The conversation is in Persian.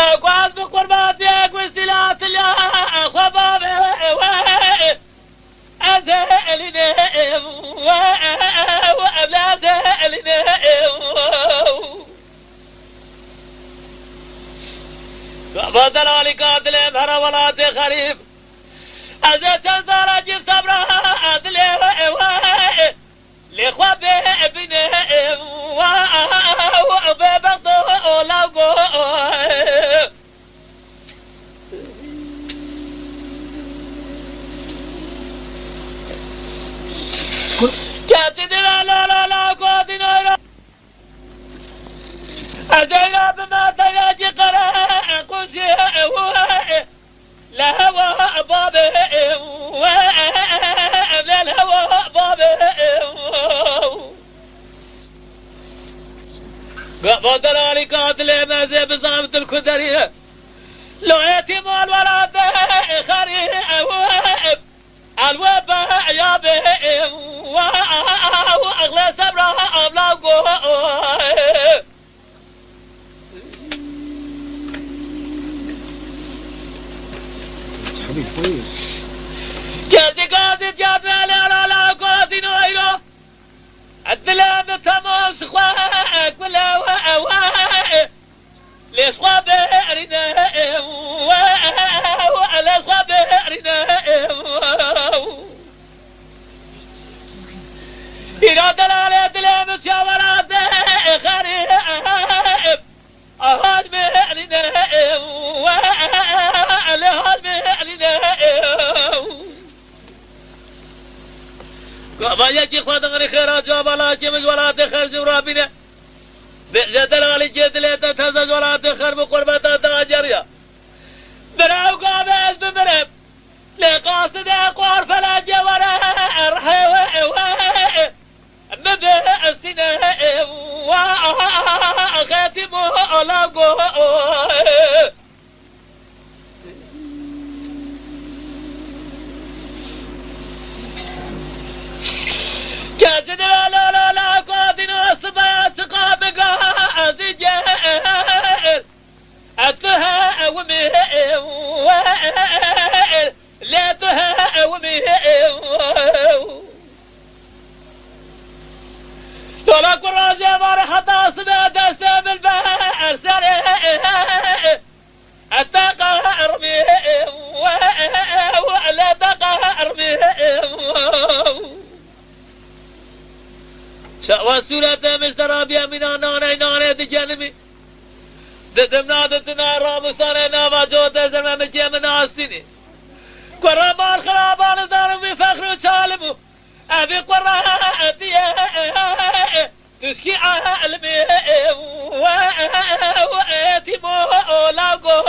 قواز بقرباتك وسلات الله خبابه أزالنا وأبلا زالنا فضل علي قاتل مهر ولات خريف أزال تنظر صبر عدل لخواب ابنه وببغضه لقو كاتد لا لا لا لا قادنا أزينا بما تياجي قراء قسي لهوى بابه للهوى بابه فضل علي قاتل مازي بصامت الكدرية لو يتيم الولد خريب الوباء يا به واغلى صبره ابلاغو حبيب طيب جازي قاضي جاب لا لا قاضي نويلو الدلاب تموس خواك ولا ليش خبرنا ولا خبرنا إذا دلالة دلاب شاورات خريب أهد مهلنا وأهد مهلنا ما يجي خواطن خيرات جواب الله جمج ولا تخرج رابنا بجدل علي جدل تتهزج ولا تخرب قربة تاجريا براو قابز بمرب لقاصد اقوار فلا جورا ارحي مبئسنا وخاتم لقو كاتد لا لا لا قادن الصبات سقاب قاضي جاهل أتها ومهل لا تها ومهل ولا قراز يا مرحبا صبات أسام البحر سريع التقهر بهم ولا تقهر بهم شاوى سورة مسترابيا من ناني تجنمي دزمنا دتنا رامسانا ناما جوت دزمنا مجيمنا السني قرابان خرابان دارمي فخر سالمو أبي قراتي تسكي عالمي وآتي مولاقو